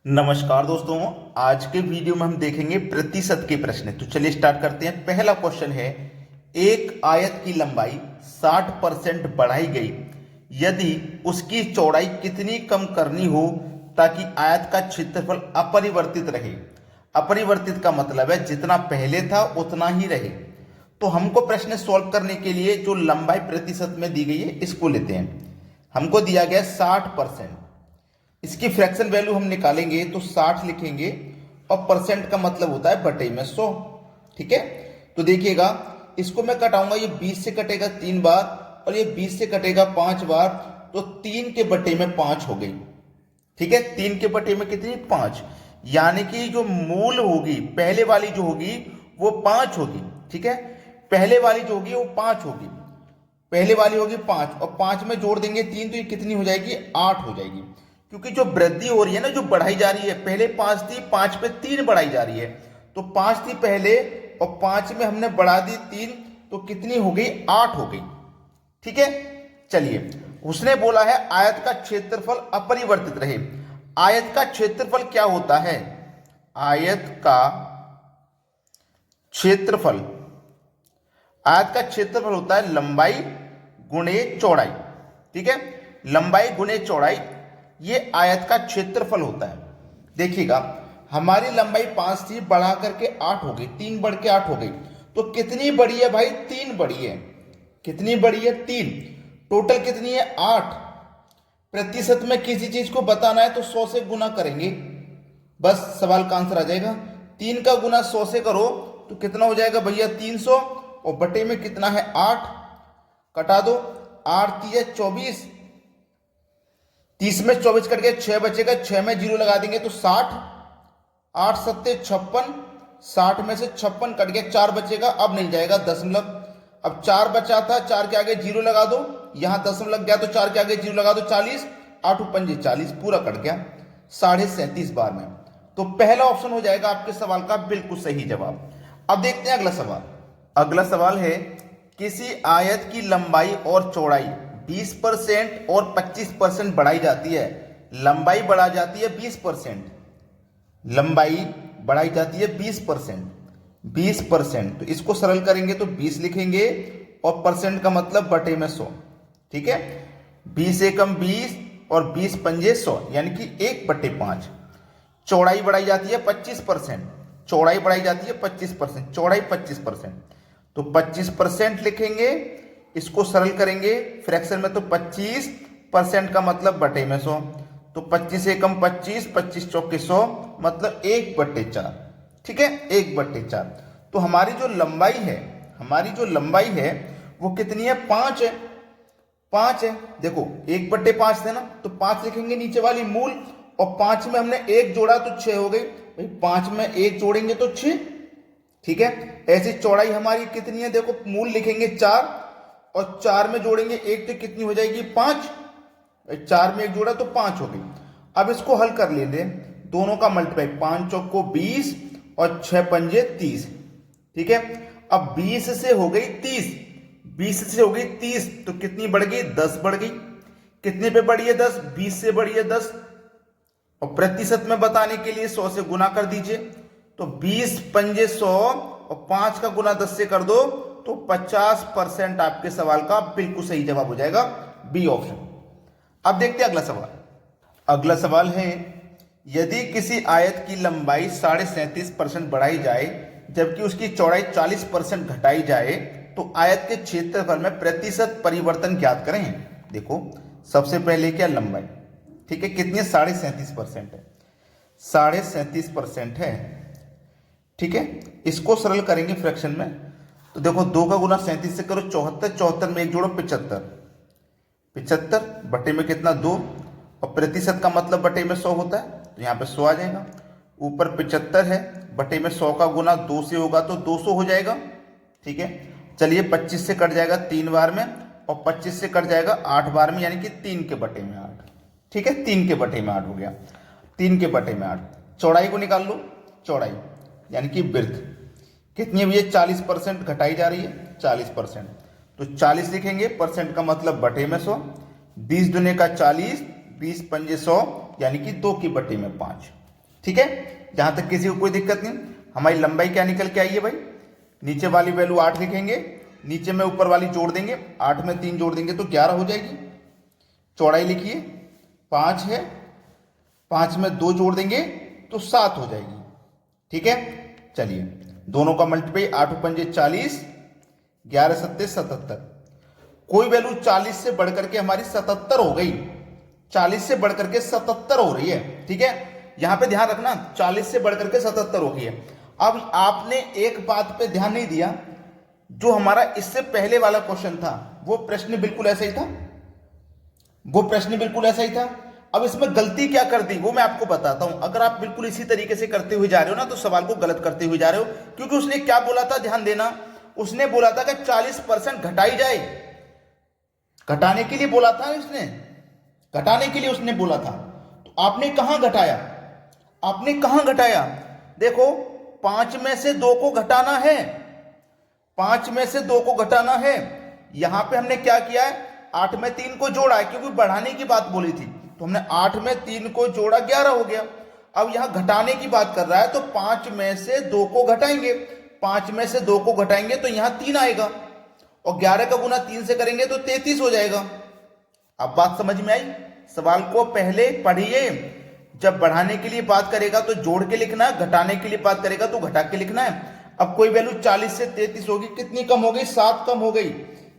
नमस्कार दोस्तों। आज के वीडियो में हम देखेंगे प्रतिशत के प्रश्न। तो चलिए स्टार्ट करते हैं। पहला क्वेश्चन है, एक आयत की लंबाई 60% बढ़ाई गई, यदि उसकी चौड़ाई कितनी कम करनी हो ताकि आयत का क्षेत्रफल अपरिवर्तित रहे। अपरिवर्तित का मतलब है जितना पहले था उतना ही रहे। तो हमको प्रश्न सॉल्व करने के लिए जो लंबाई प्रतिशत में दी गई है इसको लेते हैं। हमको दिया गया 60%, इसकी फ्रैक्शन वैल्यू हम निकालेंगे तो 60 लिखेंगे और परसेंट का मतलब होता है बटे में 100। ठीक है, तो देखिएगा इसको मैं कटाऊंगा, ये 20 से कटेगा 3 बार और ये 20 से कटेगा 5 बार, तो 3 के बटे में 5 हो गई। ठीक है, 3 के बटे में कितनी 5, यानी कि जो मूल होगी पहले वाली जो होगी वो 5 होगी। ठीक है, पहले वाली जो होगी वो 5 होगी, पहले वाली होगी 5 और 5 में जोड़ देंगे 3, तो ये कितनी हो जाएगी 8 हो जाएगी। क्योंकि जो वृद्धि हो रही है ना, जो बढ़ाई जा रही है, पहले 5 थी, 5 पे 3 बढ़ाई जा रही है, तो 5 थी पहले और 5 में हमने बढ़ा दी 3, तो कितनी हो गई 8 हो गई। ठीक है, चलिए उसने बोला है आयत का क्षेत्रफल अपरिवर्तित रहे। आयत का क्षेत्रफल क्या होता है? आयत का क्षेत्रफल, आयत का क्षेत्रफल होता है लंबाई गुणे चौड़ाई। ठीक है, लंबाई गुणे चौड़ाई, ये आयत का क्षेत्रफल होता है। देखिएगा हमारी लंबाई 5 थी, बढ़ा करके 8 हो गई, 3 बढ़ के 8 हो गई, तो कितनी बड़ी है भाई? 3 बड़ी है। कितनी बड़ी है? 3। टोटल कितनी है? 8। प्रतिशत में किसी चीज को बताना है तो 100 से गुना करेंगे, बस सवाल का आंसर आ जाएगा। 3 का गुना 100 से करो तो कितना हो जाएगा भैया? 300, और बटे में कितना है 8, कटा दो, 8 3 24, 30 में 24 कट गया, 6 बचेगा, 6 में 0 लगा देंगे तो 60, 8 7 56, 60 में से 56 कट गया, 4 बचेगा, अब नहीं जाएगा दशमलव। अब 4 बचा था, 4 के आगे 0 लगा दो, यहां दशमलव लग गया तो 4 के आगे 0 लगा दो, 40, 8 पंजे 40, पूरा कट गया 37.5 बार में। तो पहला ऑप्शन हो जाएगा आपके सवाल का बिल्कुल सही जवाब। अब देखते हैं अगला सवाल। अगला सवाल है, किसी आयत की लंबाई और चौड़ाई 20% और 25% बढ़ाई जाती है। लंबाई बढ़ा जाती है 20%, लंबाई बढ़ाई जाती है 20%, 20%, तो इसको सरल करेंगे तो 20 लिखेंगे और परसेंट का मतलब बटे में 100। ठीक है, 20 एकम 20 और 20 पंजे 100, यानी कि 1/5। चौड़ाई बढ़ाई जाती है 25%, चौड़ाई बढ़ाई जाती है 25%, चौड़ाई 25%, तो 25% लिखेंगे, इसको सरल करेंगे फ्रैक्शन में तो 25% का मतलब बटे में 100, तो 25 एकम 25, 25 चौके 100, मतलब 1/4। ठीक है, 1/4। तो हमारी जो लंबाई है, हमारी जो लंबाई है वो कितनी है? 5 है, 5 है। देखो 1/5 थे ना, तो 5 लिखेंगे नीचे वाली मूल, और 5 में हमने 1 जोड़ा तो 6 हो गई भाई, 5 में 1 जोड़ेंगे तो 6। ठीक है, ऐसी चौड़ाई हमारी कितनी है? देखो मूल लिखेंगे 4 और 4 में जोड़ेंगे 1 तो कितनी हो जाएगी 5, 4 में 1 जोड़ा तो 5 हो गई। अब इसको हल कर लेंगे, दोनों का मल्टीप्लाई, 5 चौको 20 और 6 पंजे 30। ठीक है, अब 20 से हो गई 30, 20 से हो गई 30, तो कितनी बढ़ गई? 10 बढ़ गई। कितने पे बढ़ी है? 10। 20 से बढ़ी है 10, और प्रतिशत में बताने के लिए 100 से गुना कर दीजिए, तो 20 पंजे 100 और 5 का गुना 10 से कर दो तो 50% आपके सवाल का बिल्कुल सही जवाब हो जाएगा, बी ऑप्शन। अब देखते हैं अगला सवाल। अगला सवाल है, यदि किसी आयत की लंबाई 37.5% बढ़ाई जाए जबकि उसकी चौड़ाई 40% घटाई जाए तो आयत के क्षेत्रफल में प्रतिशत परिवर्तन ज्ञात करें। देखो सबसे पहले क्या लंबाई, ठीक है, कितनी है? 37.5% है, 37.5% है। ठीक है, इसको सरल करेंगे फ्रैक्शन में, तो देखो 2 का गुना 37 से करो 74, 74 में 1 जोड़ो 75, 75 बटे में कितना 2, और प्रतिशत का मतलब बटे में 100 होता है, तो यहाँ पे 100 आ जाएगा। ऊपर 75 है, बटे में 100 का गुना 2 से होगा तो 200 हो जाएगा। ठीक है, चलिए 25 से कट जाएगा 3 बार में, और 25 से कट जाएगा 8 बार में, यानी कि 3 के बटे में 8। ठीक है, 3 के बटे में 8 हो गया, 3 के बटे में 8। चौड़ाई को निकाल लो, चौड़ाई यानी कि वृद्ध कितनी है भैया? 40% घटाई जा रही है, 40%, तो 40 लिखेंगे, परसेंट का मतलब बटे में 100, 20 दुने का 40, 20 पंजे 100, यानी कि 2 की बटे में 5। ठीक है, जहां तक किसी को कोई दिक्कत नहीं। हमारी लंबाई क्या निकल के आई है भाई, नीचे वाली वैल्यू 8 लिखेंगे, नीचे में ऊपर वाली जोड़ देंगे, 8 में 3 जोड़ देंगे तो 11 हो जाएगी। चौड़ाई लिखिए 5 है, 5 में 2 जोड़ देंगे तो 7 हो जाएगी। ठीक है, चलिए दोनों का मल्टीप्लाई, 8 पंजे 40, 11 सत्ते 77। कोई वैल्यू 40 से बढ़कर के हमारी 77 हो गई, 40 से बढ़कर के 77 हो रही है। ठीक है, यहां पे ध्यान रखना 40 से बढ़कर के 77 हो गई है। अब आपने एक बात पे ध्यान नहीं दिया, जो हमारा इससे पहले वाला क्वेश्चन था वो प्रश्न बिल्कुल ऐसा ही था, वो प्रश्न बिल्कुल ऐसा ही था। अब इसमें गलती क्या कर दी वो मैं आपको बताता हूं। अगर आप बिल्कुल इसी तरीके से करते हुए जा रहे हो ना तो सवाल को गलत करते हुए जा रहे हो, क्योंकि उसने क्या बोला था, ध्यान देना, उसने बोला था कि 40% घटाई जाए, घटाने के लिए बोला था इसने, घटाने के लिए उसने बोला था। तो आपने कहां घटाया, आपने कहां घटाया, देखो 5 में से 2 को घटाना है, 5 में से 2 को घटाना है। यहां पे हमने क्या किया है, 8 में 3 को जोड़ा है, क्योंकि बढ़ाने की बात बोली थी, तो हमने 8 में 3 को जोड़ा 11 हो गया। अब यहां घटाने की बात कर रहा है तो 5 में से 2 को घटाएंगे, 5 में से 2 को घटाएंगे तो यहां 3 आएगा, और 11 का गुना 3 से करेंगे तो 33 हो जाएगा। अब बात समझ में आई, सवाल को पहले पढ़िए, जब बढ़ाने के लिए बात करेगा तो जोड़ के लिखना है, घटाने के लिए बात करेगा तो घटा के लिखना है। अब कोई वैल्यू 40 से 33 होगी, कितनी कम हो गई, 7 कम हो गई,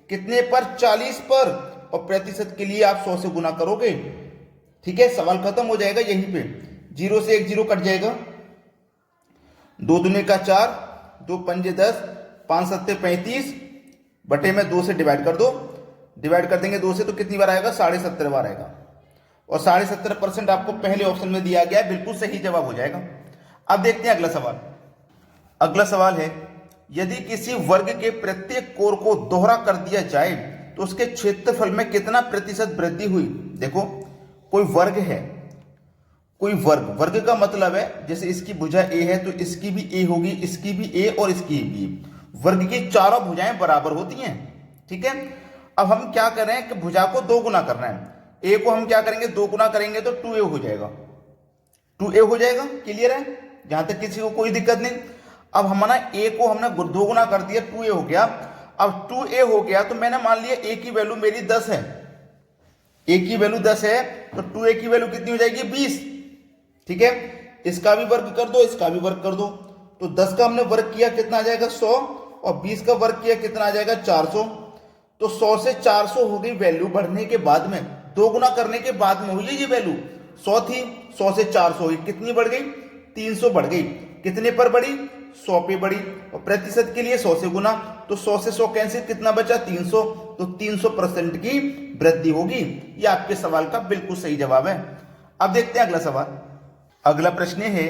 कितने पर, 40 पर, और प्रतिशत के लिए आप 100 से गुना करोगे। ठीक है, सवाल खत्म हो जाएगा यहीं पे, 0 से 1 0 कट जाएगा, 2 दूने का 4, 2 पंजे 10, 5 सत्ते 35, बटे में 2 से डिवाइड कर दो, डिवाइड कर देंगे 2 से तो कितनी बार आएगा, 77.5 बार आएगा, और 77% आपको पहले ऑप्शन में दिया गया है, बिल्कुल सही जवाब हो जाएगा। अब देखते हैं अगला सवाल। अगला सवाल है, यदि किसी वर्ग के प्रत्येक कोण को दोहरा कर दिया जाए तो उसके क्षेत्रफल में कितना प्रतिशत वृद्धि हुई। देखो कोई वर्ग है, कोई वर्ग, वर्ग का मतलब है जैसे इसकी भुजा ए है तो इसकी भी ए होगी, इसकी भी ए और इसकी भी। वर्ग की चारों भुजाएं बराबर होती हैं। ठीक है, अब हम क्या कर रहे हैं कि भुजा को 2 गुना करना है, ए को हम क्या करेंगे 2 गुना करेंगे तो 2a हो जाएगा, 2a हो जाएगा। क्लियर है, जहां तक किसी को कोई दिक्कत नहीं। अब हमारा a को हमने 2 गुना कर दिया, 2a हो गया। अब 2a हो गया तो मैंने मान लिया a की वैल्यू मेरी 10 है, a की वैल्यू 10 है तो 2a की वैल्यू कितनी हो जाएगी, 20। ठीक है, इसका भी वर्ग कर दो, इसका भी वर्ग कर दो, तो 10 का हमने वर्ग किया कितना आ जाएगा 100, और 20 का वर्ग किया कितना आ जाएगा 400। तो 100 से 400 हो गई वैल्यू बढ़ने के बाद में, 2 गुना करने के बाद में हुई ये वैल्यू 100 थी, 100 से 400 हुई, कितनी बढ़ गई, 300 बढ़ गई। कितने पर बढ़ी, 100 पे बढ़ी, और प्रतिशत के लिए 100 से गुना, तो 100 से 100 कैंसिल, कितना बचा 300, तो 300% की वृद्धि होगी। ये आपके सवाल का बिल्कुल सही जवाब है। अब देखते हैं अगला सवाल। अगला प्रश्न है,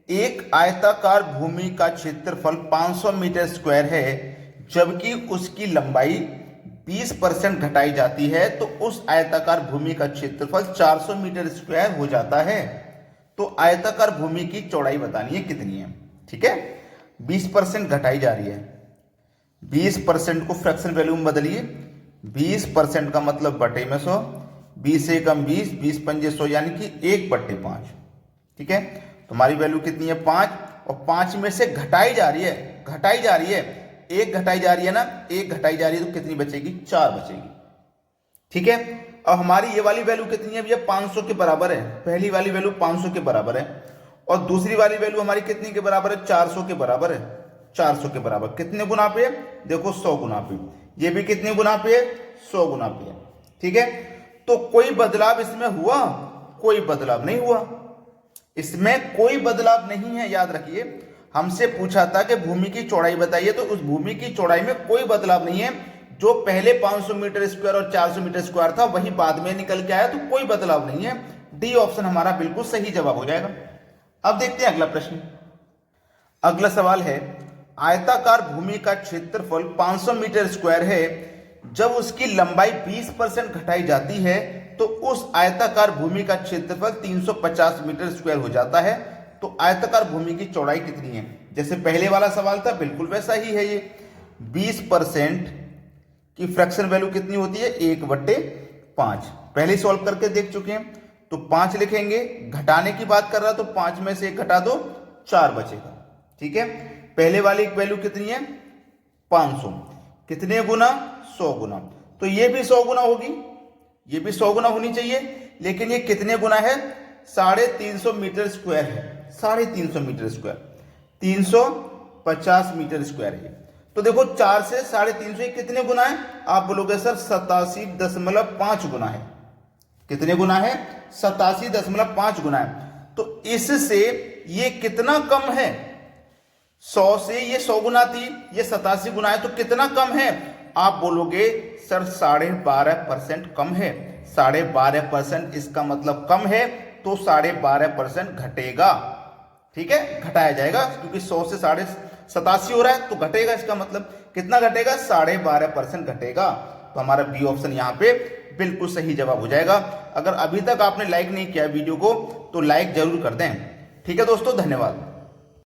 एक आयताकार भूमि का क्षेत्रफल 500 मीटर स्क्वायर है, जबकि उसकी लंबाई 20% घटाई जाती है तो उस आयताकार भूमि का क्षेत्रफल 400 मीटर स्क्वायर हो जाता है। तो आयताकार भूमि की चौड़ाई बतानी है कितनी है। ठीक है, 20% घटाई जा रही है, 20% को फ्रैक्शन वैल्यू में बदलिए, 20% का मतलब बटे में 100, 20 से कम 20, 20 पंजे 100 यानी कि 1/5। ठीक है, तुम्हारी वैल्यू कितनी है 5, और 5 में से घटाई जा रही है, घटाई जा रही है, 1 घटाई जा रही है ना, 1 घटाई जा रही है तो कितनी बचेगी, 4 बचेगी। ठीक है, अब हमारी ये वाली वैल्यू कितनी है भैया, 500 के बराबर है, पहली वाली वैल्यू 500 के बराबर है, और दूसरी वाली वैल्यू हमारी कितनी के बराबर है, 400 के बराबर है, 400 के बराबर। कितने गुना पे है, देखो 100 गुना पे, ये भी कितने गुना पे है, 100 गुना पे है। ठीक है, तो कोई बदलाव इसमें हुआ, कोई बदलाव नहीं हुआ, इसमें कोई बदलाव नहीं है। याद रखिए, हमसे पूछा था कि भूमि की चौड़ाई बताइए, तो उस भूमि की चौड़ाई में कोई बदलाव नहीं है, जो पहले 500 मीटर स्क्वायर और 400 मीटर स्क्वायर था वही बाद में निकल के आया, तो कोई बदलाव नहीं है। डी ऑप्शन हमारा बिल्कुल सही जवाब हो जाएगा। अब देखते हैं अगला प्रश्न। अगला सवाल है, आयताकार भूमि का क्षेत्रफल 500 मीटर स्क्वायर है, जब उसकी लंबाई 20% घटाई जाती है तो उस आयताकार भूमि का क्षेत्रफल 350 मीटर स्क्वायर हो जाता है। तो आयताकार भूमि की चौड़ाई कितनी है, जैसे पहले वाला सवाल था बिल्कुल वैसा ही है। ये 20% की फ्रैक्शन वैल्यू कितनी होती है, 1/5, पहले सॉल्व करके देख चुके हैं। तो तो 5 लिखेंगे। घटाने की बात कर रहा तो 5 में से 1 घटा दो, 4 बचेगा। ठीक है, पहले वाली वैल्यू कितनी है 500, कितने गुना 100 गुना, तो ये भी 100 गुना होगी, ये भी 100 गुना होनी चाहिए, लेकिन ये कितने गुना है 350 मीटर स्क्वायर है, 350 मीटर स्क्वायर, 350 मीटर स्क्वायर है। तो देखो 4 से 350 ये कितने गुना है, आप बोलोगे सर 87.5 गुना है। कितने गुना है 87.5 गुना है। तो इससे ये कितना कम है, 100 से ये 100 गुना थी, ये 87 गुना है, तो कितना कम है, आप बोलोगे सर 12.5% कम है। 12.5% इसका मतलब कम है, तो 12.5% घटेगा। ठीक है, घटाया जाएगा, क्योंकि 100 से 87 हो रहा है तो घटेगा, इसका मतलब कितना घटेगा 12.5% घटेगा। तो हमारा बी ऑप्शन यहाँ पे बिल्कुल सही जवाब हो जाएगा। अगर अभी तक आपने लाइक नहीं किया वीडियो को तो लाइक जरूर कर दें। ठीक है दोस्तों, धन्यवाद।